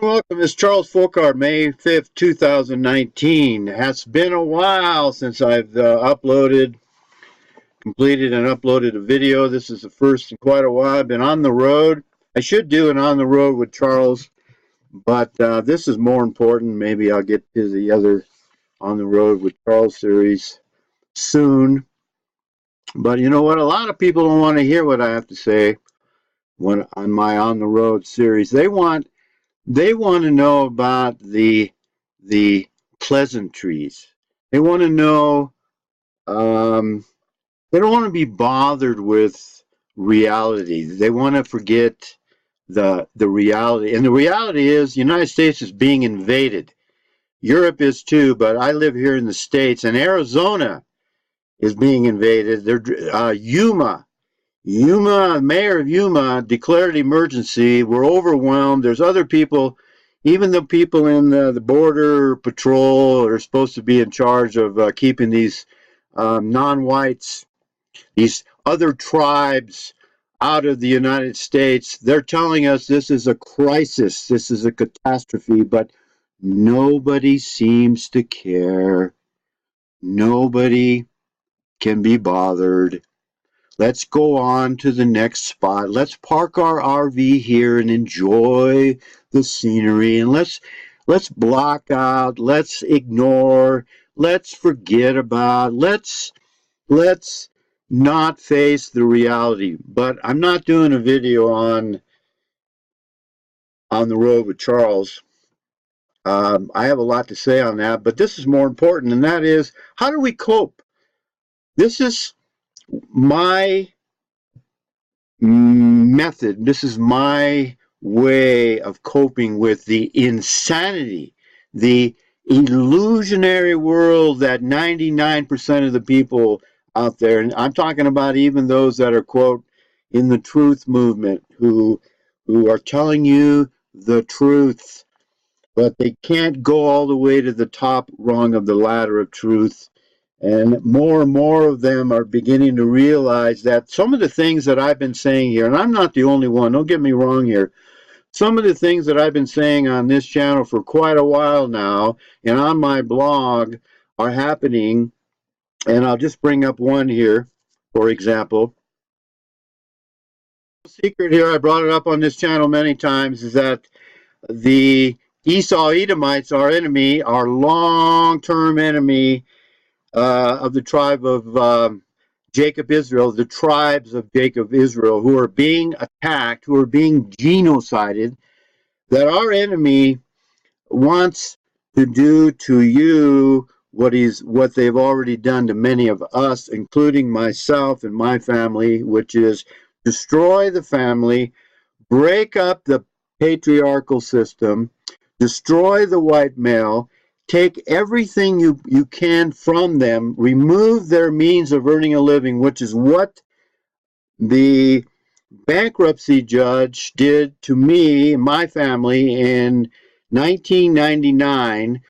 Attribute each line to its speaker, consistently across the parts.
Speaker 1: Welcome. It's Charles Fockaert, May 5th, 2019. It's been a while since I've completed and uploaded a video. This is the first in quite a while. I've been on the road. I should do an on the road with Charles, but this is more important. Maybe I'll get to the other on the road with Charles series soon. But you know what? A lot of people don't want to hear what I have to say when on my on the road series. They want to know about the pleasantries. They want to know. They don't want to be bothered with reality. They want to forget the reality. And the reality is, the United States is being invaded. Europe is too, but I live here in the States, and Arizona is being invaded. Yuma, mayor of Yuma declared emergency. We're overwhelmed. There's other people, even the people in the border patrol are supposed to be in charge of keeping these non-whites, these other tribes out of the United States. They're telling us this is a crisis, this is a catastrophe, but nobody seems to care. Nobody can be bothered. Let's go on to the next spot. Let's park our RV here and enjoy the scenery. And let's block out. Let's ignore. Let's forget about. Let's not face the reality. But I'm not doing a video on the road with Charles. I have a lot to say on that, but this is more important, and that is, how do we cope? This is my method. This is my way of coping with the insanity, the illusionary world that 99% of the people out there, and I'm talking about even those that are, quote, in the truth movement, who are telling you the truth, but they can't go all the way to the top rung of the ladder of truth. And more of them are beginning to realize that some of the things that I've been saying here, and I'm not the only one, don't get me wrong here, some of the things that I've been saying on this channel for quite a while now and on my blog are happening. And I'll just bring up one here, for example. The secret here, I brought it up on this channel many times, is that the Esau Edomites, our enemy, our long-term enemy, of the tribe of Jacob Israel, the tribes of Jacob Israel, who are being attacked, who are being genocided, that our enemy wants to do to you what they've already done to many of us, including myself and my family, which is destroy the family, break up the patriarchal system, destroy the white male, take everything you can from them, remove their means of earning a living, which is what the bankruptcy judge did to me and my family in 1999.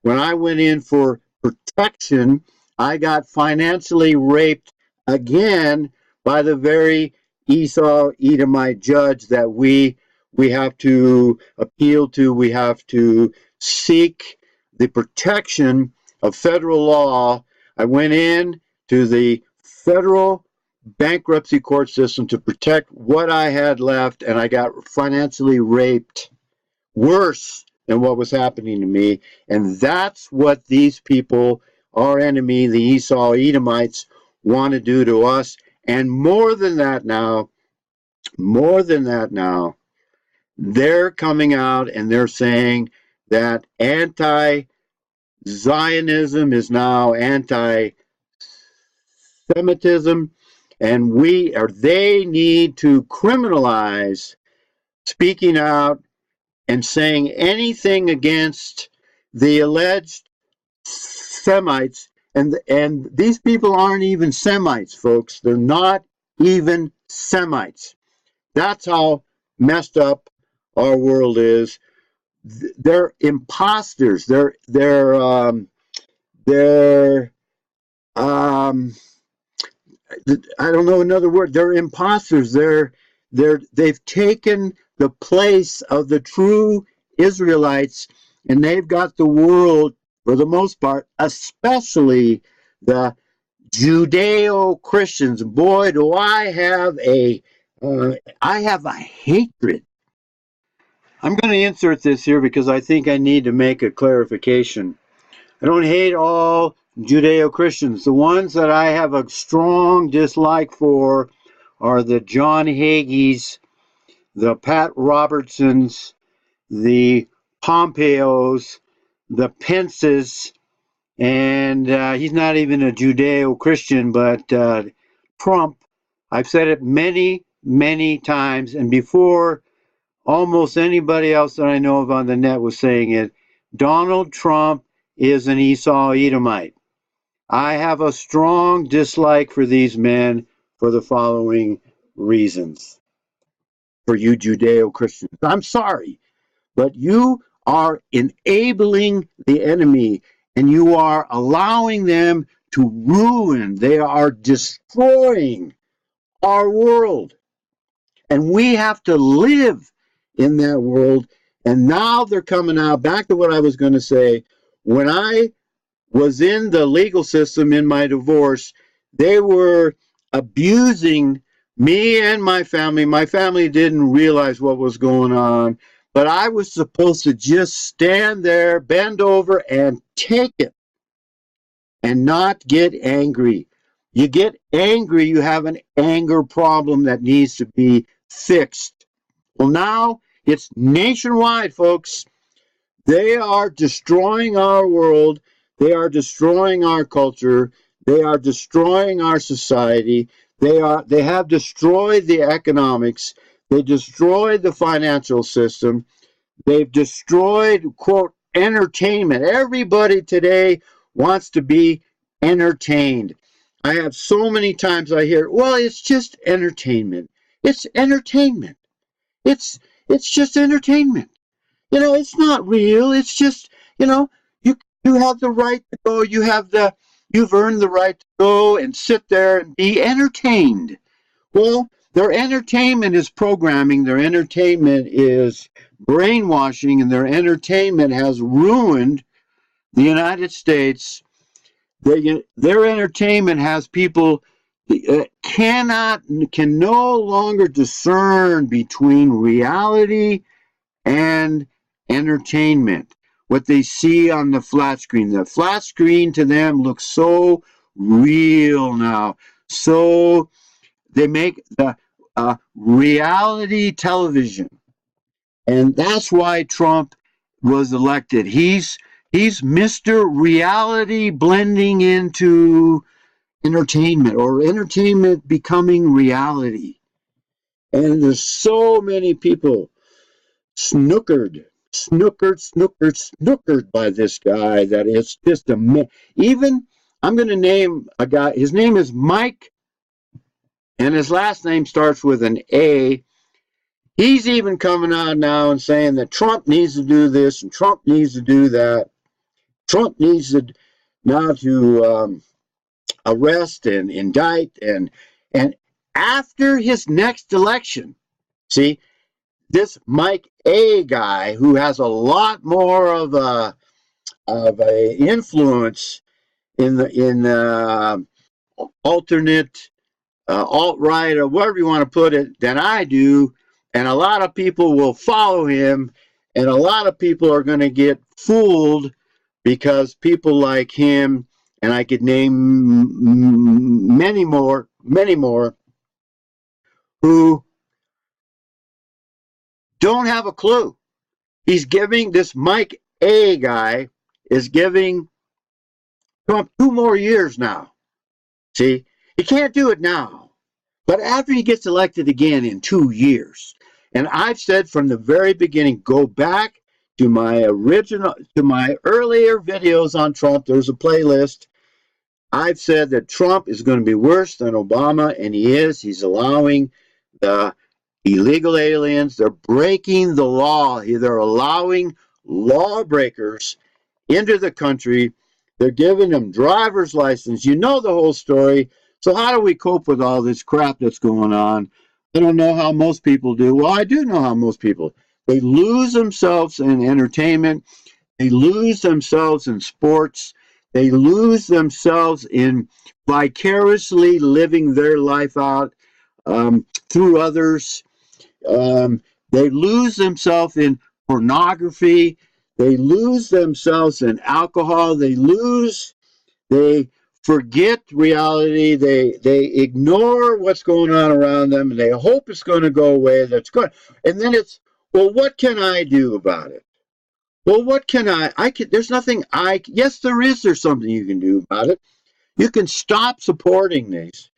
Speaker 1: When I went in for protection, I got financially raped again by the very Esau Edomite judge that we have to appeal to. We have to seek the protection of federal law. I went in to the federal bankruptcy court system to protect what I had left, and I got financially raped worse than what was happening to me. And that's what these people, our enemy, the Esau Edomites, want to do to us. And more than that now, they're coming out and they're saying that anti-Zionism is now anti-Semitism, and they need to criminalize speaking out and saying anything against the alleged Semites. And these people aren't even Semites, folks. They're not even Semites. That's how messed up our world is. They're imposters. I don't know another word. They're imposters. They've taken the place of the true Israelites, and they've got the world, for the most part, especially the judeo-christians. Boy, do I have a hatred. I'm going to insert this here because I think I need to make a clarification. I don't hate all Judeo-Christians. The ones that I have a strong dislike for are the John Hagees, the Pat Robertsons, the Pompeos, the Pences, and he's not even a Judeo-Christian, but Trump. I've said it many, many times, and before almost anybody else that I know of on the net was saying it, Donald Trump is an Esau Edomite. I have a strong dislike for these men for the following reasons. For you Judeo-Christians, I'm sorry, but you are enabling the enemy and you are allowing them to ruin. They are destroying our world. And we have to live in that world. And now they're coming out. Back to what I was going to say. When I was in the legal system in my divorce, they were abusing me and my family. My family didn't realize what was going on, but I was supposed to just stand there, bend over, and take it and not get angry. You get angry, you have an anger problem that needs to be fixed. Well, now it's nationwide, folks. They are destroying our world. They are destroying our culture. They are destroying our society. They have destroyed the economics. They destroyed the financial system. They've destroyed, quote, entertainment. Everybody today wants to be entertained. I have so many times I hear, well, it's just entertainment. It's entertainment. It's just entertainment. You know, it's not real. It's just, you have the right to go. You've earned the right to go and sit there and be entertained. Well, their entertainment is programming. Their entertainment is brainwashing, and their entertainment has ruined the United States. Their entertainment has people can no longer discern between reality and entertainment. What they see on the flat screen. The flat screen to them looks so real now. So they make the reality television. And that's why Trump was elected. He's Mr. Reality blending into entertainment, or entertainment becoming reality. And there's so many people snookered by this guy that it's just even, I'm going to name a guy, his name is Mike, and his last name starts with an A. He's even coming out now and saying that Trump needs to do this and Trump needs to do that. Trump needs to now to arrest and indict and after his next election. See, this Mike A guy, who has a lot more of a influence in alternate alt-right, or whatever you want to put it, than I do, and a lot of people will follow him, and a lot of people are going to get fooled because people like him, and I could name many more, who don't have a clue. He's giving, this Mike A guy is giving Trump 2 more years now. See, he can't do it now, but after he gets elected again in 2 years. And I've said from the very beginning, go back to my earlier videos on Trump. There's a playlist. I've said that Trump is going to be worse than Obama, and he is. He's allowing the illegal aliens. They're breaking the law. They're allowing lawbreakers into the country. They're giving them driver's license. You know the whole story. So how do we cope with all this crap that's going on? I don't know how most people do. Well, I do know how most people. They lose themselves in entertainment. They lose themselves in sports. They lose themselves in vicariously living their life out through others. They lose themselves in pornography. They lose themselves in alcohol. They forget reality. They ignore what's going on around them, and they hope it's going to go away. That's good. And then it's, well, what can I do about it? Well, what can I can, there's nothing yes, there's something you can do about it. You can stop supporting these.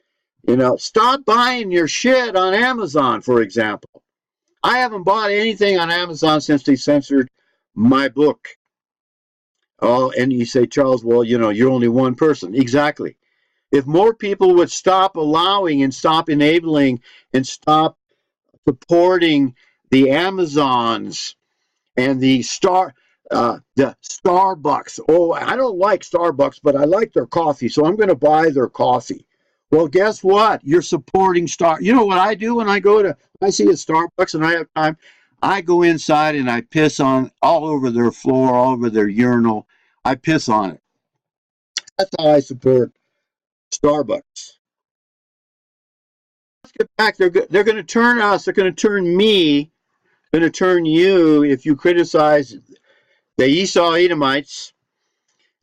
Speaker 1: Stop buying your shit on Amazon, for example. I haven't bought anything on Amazon since they censored my book. Oh, and you say, Charles, well, you're only one person. Exactly. If more people would stop allowing and stop enabling and stop supporting the Amazons and the Starbucks. Oh, I don't like Starbucks, but I like their coffee, so I'm going to buy their coffee. Well, guess what? You're supporting You know what I do when I see a Starbucks and I have time? I go inside and I piss on all over their floor, all over their urinal. I piss on it. That's how I support Starbucks. Let's get back. They're going to turn us. They're going to turn me. Going to turn you if you criticize the Esau Edomites.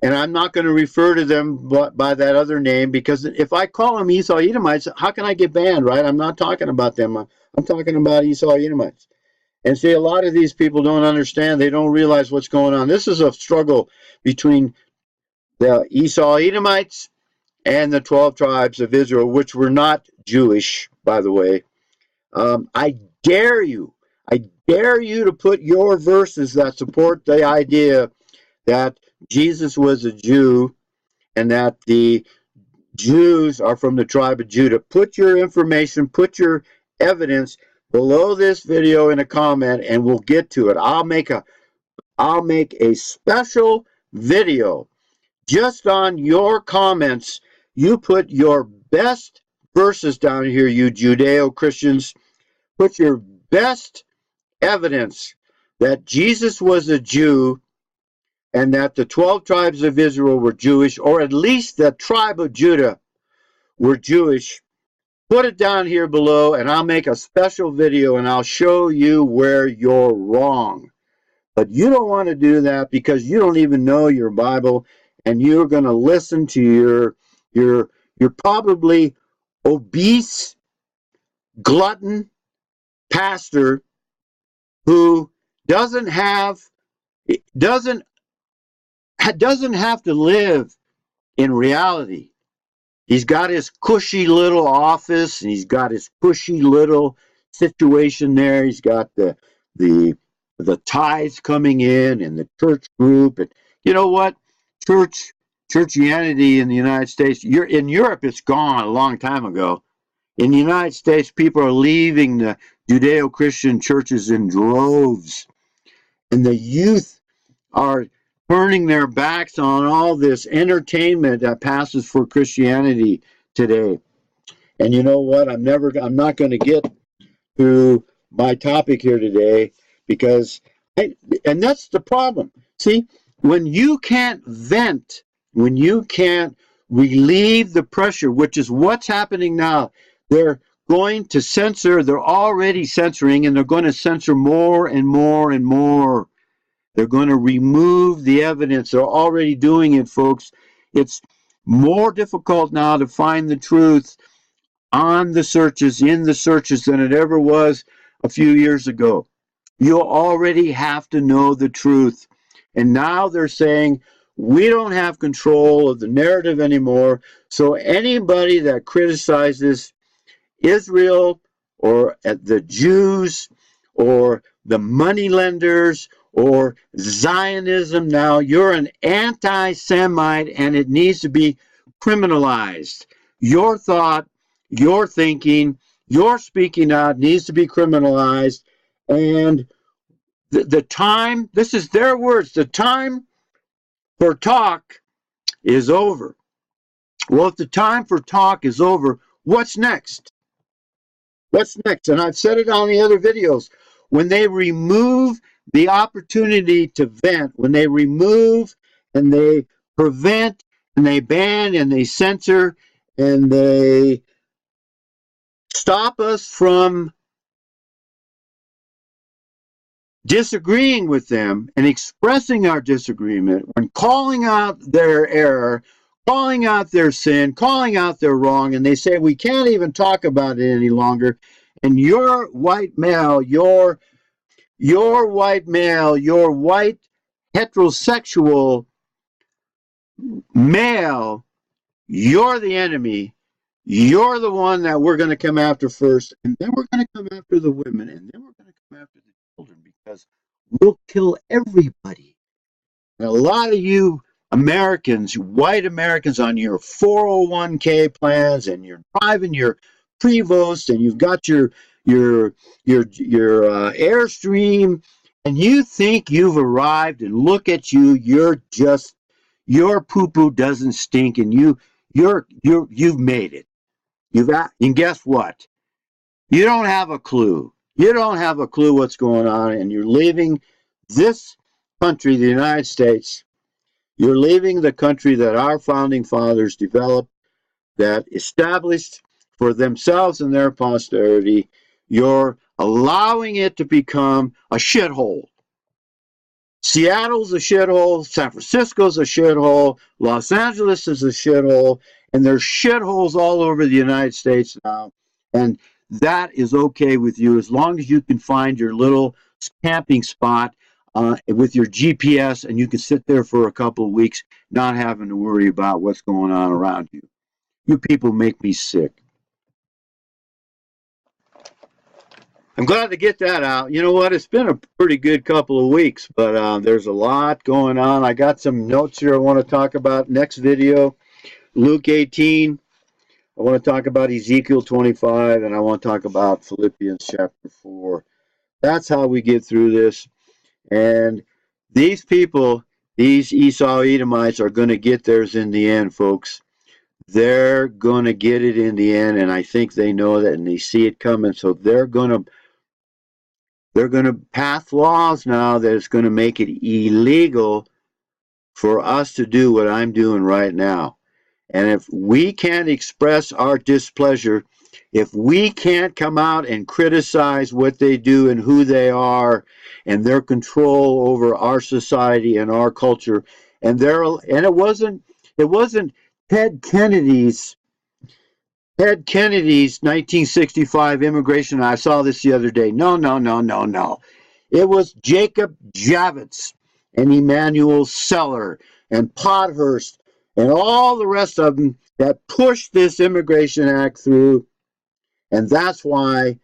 Speaker 1: And I'm not going to refer to them by that other name, because if I call them Esau Edomites, how can I get banned, right? I'm not talking about them. I'm talking about Esau Edomites. And see, a lot of these people don't understand. They don't realize what's going on. This is a struggle between the Esau Edomites and the 12 tribes of Israel, which were not Jewish, by the way. I dare you to put your verses that support the idea that Jesus was a Jew and that the Jews are from the tribe of Judah. Put your information, put your evidence below this video in a comment, and we'll get to it. I'll make a special video just on your comments. You put your best verses down here, you Judeo-Christians. Put your best evidence that Jesus was a Jew and that the 12 tribes of Israel were Jewish, or at least the tribe of Judah were Jewish. Put it down here below, and I'll make a special video, and I'll show you where you're wrong. But you don't want to do that because you don't even know your Bible, and you're going to listen to your probably obese, glutton pastor who doesn't have to live in reality. He's got his cushy little office, and he's got his cushy little situation there. He's got the tithes coming in and the church group. And you know what? Churchianity in the United States, in Europe, it's gone a long time ago. In the United States, people are leaving the Judeo-Christian churches in droves. And the youth are turning their backs on all this entertainment that passes for Christianity today. And you know what? I'm not going to get to my topic here today because and that's the problem. See, when you can't vent, when you can't relieve the pressure, which is what's happening now, they're going to censor, they're already censoring, and they're going to censor more and more and more. They're going to remove the evidence. They're already doing it, folks. It's more difficult now to find the truth in the searches than it ever was a few years ago. You already have to know the truth. And now they're saying, we don't have control of the narrative anymore. So anybody that criticizes Israel or the Jews or the moneylenders or Zionism, now you're an anti-Semite and it needs to be criminalized. Your thought, your thinking, your speaking out needs to be criminalized. And the time, this is their words, the time for talk is over. Well, if the time for talk is over, what's next? What's next? And I've said it on the other videos. When they remove the opportunity to vent, when they remove and they prevent and they ban and they censor and they stop us from disagreeing with them and expressing our disagreement, when calling out their error, calling out their sin, calling out their wrong, and they say we can't even talk about it any longer, and your white male, your white male, your white heterosexual male, you're the enemy. You're the one that we're going to come after first, and then we're going to come after the women, and then we're going to come after the children, because we'll kill everybody. And a lot of you Americans, white Americans, on your 401k plans, and you're driving your Prevost, and you've got your Airstream, and you think you've arrived, and look at you, your poo-poo doesn't stink, and you've made it. And guess what? You don't have a clue. You don't have a clue what's going on, and you're leaving this country, the United States. You're leaving the country that our founding fathers developed, that established for themselves and their posterity. You're allowing it to become a shithole. Seattle's a shithole, San Francisco's a shithole, Los Angeles is a shithole, and there's shitholes all over the United States now. And that is okay with you as long as you can find your little camping spot with your GPS, and you can sit there for a couple of weeks not having to worry about what's going on around you. You people make me sick. I'm glad to get that out. You know what? It's been a pretty good couple of weeks, but there's a lot going on. I got some notes here I want to talk about. Next video, Luke 18. I want to talk about Ezekiel 25, and I want to talk about Philippians chapter 4. That's how we get through this. And these people, these Esau Edomites, are going to get theirs in the end, folks. They're going to get it in the end, and I think they know that, and they see it coming. So they're going to pass laws now that is going to make it illegal for us to do what I'm doing right now. And if we can't express our displeasure, if we can't come out and criticize what they do and who they are and their control over our society and our culture, and it wasn't Ted Kennedy's 1965 immigration. I saw this the other day. No. It was Jacob Javits and Emmanuel Seller and Podhurst and all the rest of them that pushed this Immigration Act through. And that's why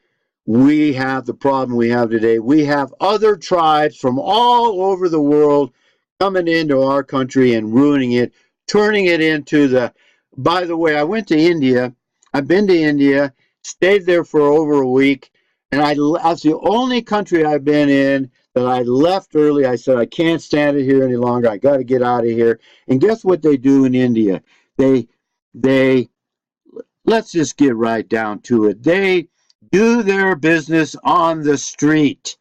Speaker 1: we have the problem we have today. We have other tribes from all over the world coming into our country and ruining it, turning it into the... By the way, I went to India. I've been to India, stayed there for over a week, and that's the only country I've been in that I left early. I said, I can't stand it here any longer. I got to get out of here. And guess what they do in India? They let's just get right down to it. They do their business on the street.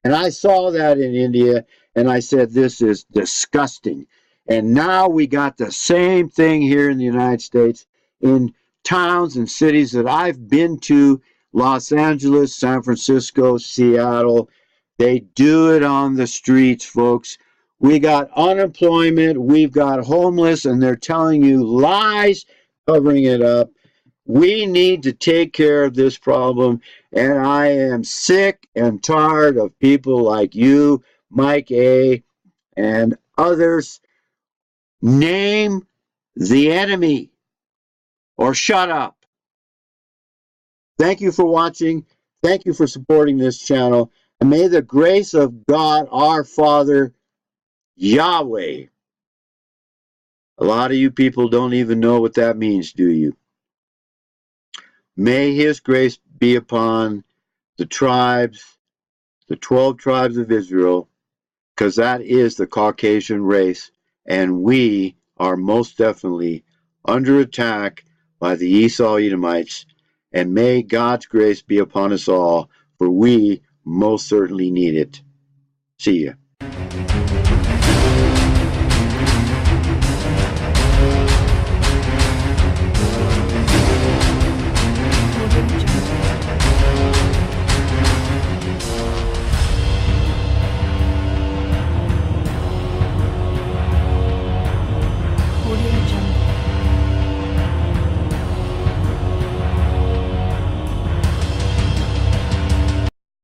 Speaker 1: And I saw that in India, and I said, this is disgusting. And now we got the same thing here in the United States, in towns and cities that I've been to, Los Angeles, San Francisco, Seattle. They do it on the streets, folks. We got unemployment, we've got homeless, and they're telling you lies, covering it up. We need to take care of this problem, and I am sick and tired of people like you, Mike A., and others. Name the enemy or shut up. Thank you for watching. Thank you for supporting this channel. And may the grace of God, our Father, Yahweh. A lot of you people don't even know what that means, do you? May his grace be upon the tribes, the 12 tribes of Israel, because that is the Caucasian race, and we are most definitely under attack by the Esau Edomites, and may God's grace be upon us all, for we most certainly need it. See ya.